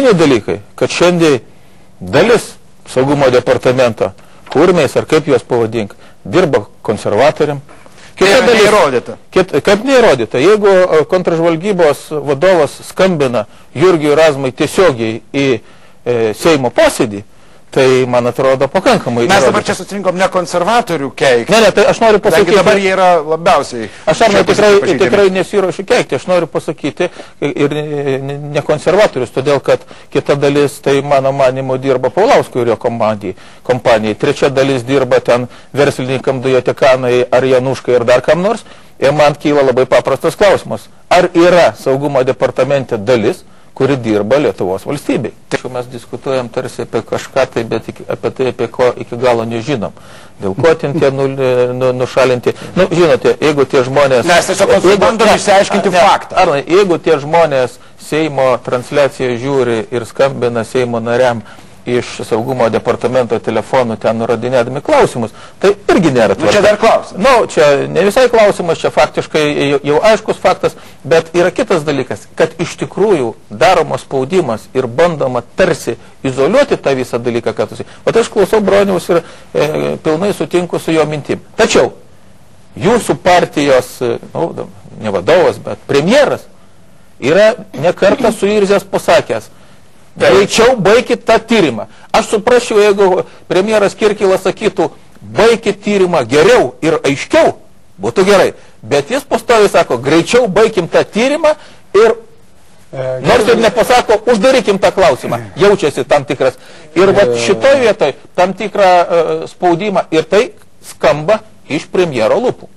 esminiai dalykai, kad šiandien dalis saugumo departamento, kurmiais ar kaip juos pavadink, dirba konservatoriam. Kaip neįrodyta? Kaip neįrodyta. Jeigu kontražvalgybos vadovas skambina Jurgiui Razmai tiesiogiai į Seimo posėdį, tai, man atrodo, pakankamai. Mes dabar čia susirinkom ne konservatorių keikti. Ne, tai aš noriu pasakyti. Dabar jie yra labiausiai. Aš tikrai nesiruošiu keikti. Aš noriu pasakyti ir ne konservatorius, todėl kad kita dalis, tai mano manimo, dirba Paulauskui ir jo kompanijai. Trečia dalis dirba ten verslininkam Dujotekanai ar Januškai ir dar kam nors. Ir man kyla labai paprastas klausimas. Ar yra saugumo departamente dalis, kuri dirba Lietuvos valstybei? Mes diskutuojam tarsi apie kažką, tai, bet apie tai, apie ko iki galo nežinom. Dėl ko ten tie nušalinti. Nu, žinote, jeigu tie žmonės... Mes tiesiog bandom išsiaiškinti faktą. Arnai, jeigu tie žmonės Seimo transliaciją žiūri ir skambina Seimo nariam iš saugumo departamento telefonų ten nurodinėdami klausimus, tai irgi nėra tvarka. Čia dar klausimas. Nu, čia ne visai klausimas, čia faktiškai jau aiškus faktas, bet yra kitas dalykas, kad iš tikrųjų daromas spaudimas ir bandoma tarsi izoliuoti tą visą dalyką, kad tu... O tai aš klausau Broniaus ir pilnai sutinku su jo mintim. Tačiau jūsų partijos, nu, ne vadovas, bet premjeras yra nekartą suirzęs pasakęs, greičiau baikit tą tyrimą. Aš suprasčiau, jeigu premjeras Kirkilas sakytų, baikit tyrimą geriau ir aiškiau, būtų gerai. Bet jis pastoviai sako, greičiau baikim tą tyrimą ir, nors ir nepasako, uždarykim tą klausimą. Jaučiasi tam tikras. Ir šitoj vietoj tam tikrą spaudimą ir tai skamba iš premjero lūpų.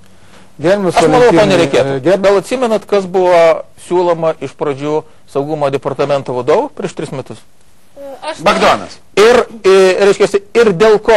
Aš manau, to nereikėtų. Gal atsimenat, kas buvo siūloma iš pradžių saugumo departamento vadovų prieš 3 metus? Bagdonas. Ir dėl ko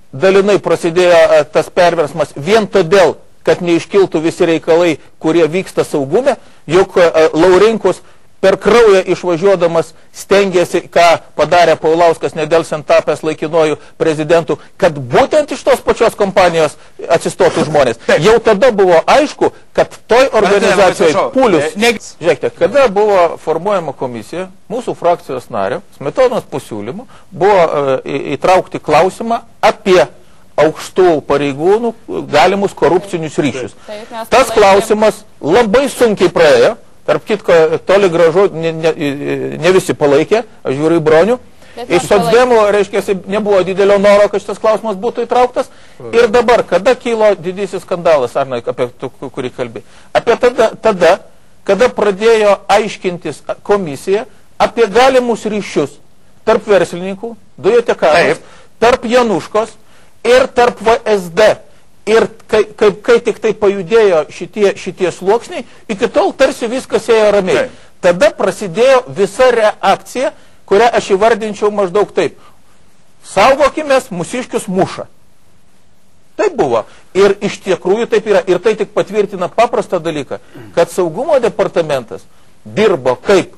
dalinai prasidėjo tas perversmas, vien todėl, kad neiškiltų visi reikalai, kurie vyksta saugume, juk Laurinkus per kraują išvažiuodamas stengiasi, ką padarė Paulauskas nedelsiant tapęs laikinuoju prezidentu, kad būtent iš tos pačios kompanijos atsistotų žmonės. Jau tada buvo aišku, kad toj organizacijoje Pulius... Žiūrėkite, kada buvo formuojama komisija, mūsų frakcijos nario, Smetonos pasiūlymu, buvo įtraukti klausimą apie aukštų pareigūnų galimus korupcinius ryšius. Tas klausimas labai sunkiai praėjo. Tarp kitko, toli gražu, ne visi palaikė, aš žiūriu į Bronių. Iš socdemų, reiškia, nebuvo didelio noro, kad šitas klausimas būtų įtrauktas. Ir dabar, kada kilo didysis skandalas, Arnai, apie kurį kalbė? Apie tada, kada pradėjo aiškintis komisija apie galimus ryšius tarp verslininkų, Dujotekanos, tarp Januškos ir tarp VSD. Ir kai tik tai pajudėjo šitie sluoksniai, iki tol tarsi viskas ėjo ramiai. Tada prasidėjo visa reakcija, kurią aš įvardinčiau maždaug taip. Saugokimės, mūsiškius muša. Taip buvo. Ir iš tikrųjų taip yra. Ir tai tik patvirtina paprastą dalyką, kad saugumo departamentas dirbo kaip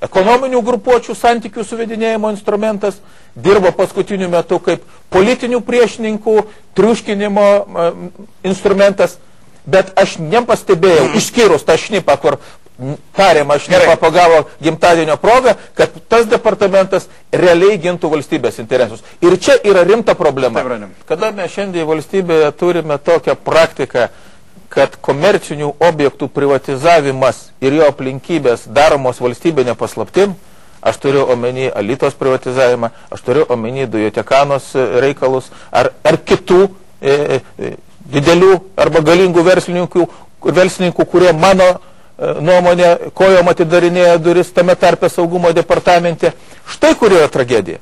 ekonominių grupuočių santykių suvedinėjimo instrumentas, dirbo paskutiniu metu kaip politinių priešininkų triuškinimo instrumentas, bet aš nepastebėjau, išskyrus tą šnipą, kur tariamą šnipą pagavo gimtadienio progą, kad tas departamentas realiai gintų valstybės interesus. Ir čia yra rimta problema. Kada mes šiandien valstybėje turime tokią praktiką, kad komercinių objektų privatizavimas ir jo aplinkybės daromos valstybinė paslaptim, aš turiu omeny Alytos privatizavimą, aš turiu omeny Dujotekanos reikalus, ar kitų didelių arba galingų verslininkų, kurie mano nuomonė kojom atidarinėja duris tame tarpe saugumo departamente. Štai kur yra tragedija.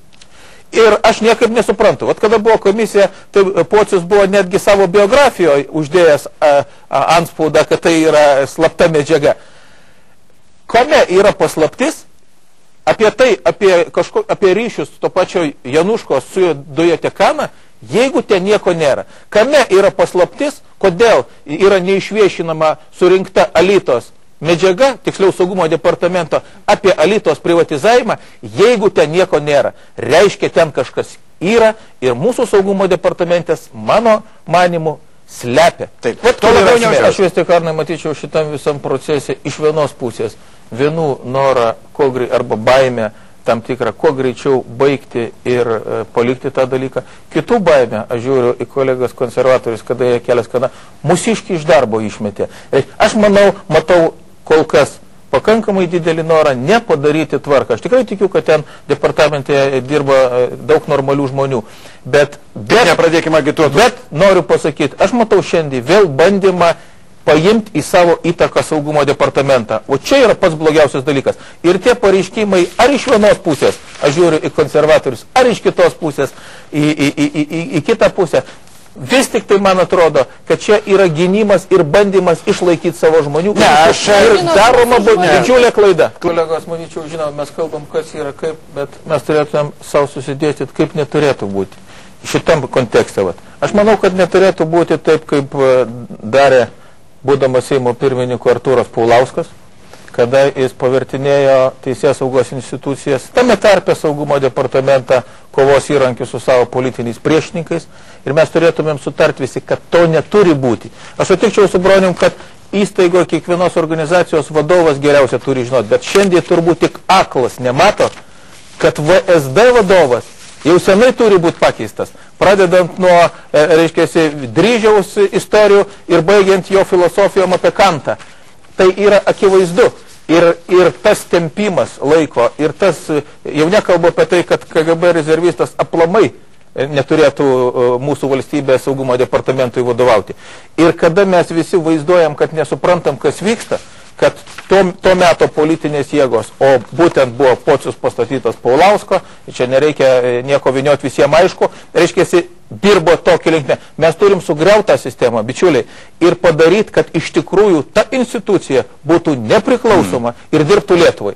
Ir aš niekaip nesuprantu. Vat kada buvo komisija, tai Pocius buvo netgi savo biografijoje uždėjęs antspaudą, kad tai yra slapta medžiaga. Kame yra paslaptis apie ryšius to pačio Januškos su Dujotekana, jeigu ten nieko nėra. Kame yra paslaptis, kodėl yra neišviešinama surinkta Alytos medžiaga, tiksliau saugumo departamento, apie Alytos privatizavimą, jeigu ten nieko nėra. Reiškia, ten kažkas yra ir mūsų saugumo departamentas, mano manimu, slepia. Aš vis tik, Arnai, matyčiau šitam visam procese iš vienos pusės vienų norą arba baimę tam tikrą, kuo greičiau baigti ir palikti tą dalyką. Kitų baimę, aš žiūriu į kolegas konservatorius, kada jie kelias, kada mūsiškį iš darbo išmetė. Aš matau kol kas pakankamai didelį norą nepadaryti tvarką. Aš tikrai tikiu, kad ten departamente dirba daug normalių žmonių. Bet nepradėkime agituoti. Bet noriu pasakyti, aš matau šiandien vėl bandymą paimti į savo įtaką saugumo departamentą. O čia yra pats blogiausias dalykas. Ir tie pareiškimai, ar iš vienos pusės, aš žiūriu į konservatorius, ar iš kitos pusės, į kitą pusę, vis tik tai man atrodo, kad čia yra gynimas ir bandymas išlaikyti savo žmonių. Ne, aš ir daroma didžiulė klaida. Kolegos, manyčiau, žinau, mes kalbam, kas yra kaip, bet mes turėtumėm savo susidėstyti, kaip neturėtų būti. Šitam kontekste. Aš manau, kad neturėtų būti taip, kaip darė būdamas Seimo pirmininku Artūras Paulauskas, kada jis pavertinėjo Teisės saugos institucijas, tame tarpe saugumo departamentą, kovos įrankius su savo politiniais priešininkais. Ir mes turėtumėm sutarti visi, kad to neturi būti. Aš sutikčiau su Bronium, kad įstaigoje kiekvienos organizacijos vadovas geriausia turi žinoti, bet šiandien turbūt tik aklas nemato, kad VSD vadovas jau senai turi būti pakeistas, pradedant nuo, Dryžiaus istorijų ir baigiant jo filosofijom apie Kantą. Tai yra akivaizdu. Ir tas tempimas laiko, ir tas, jau nekalbu apie tai, kad KGB rezervistas aplamai neturėtų mūsų valstybės saugumo departamentui vadovauti. Ir kada mes visi vaizduojam, kad nesuprantam, kas vyksta, kad to meto politinės jėgos, o būtent buvo Pocius pastatytas Paulausko, čia nereikia nieko vynioti, visiems aišku, reiškiasi, dirbo tokį linkmę. Mes turim sugriauti tą sistemą, bičiuliai, ir padaryti, kad iš tikrųjų ta institucija būtų nepriklausoma ir dirbtų Lietuvai.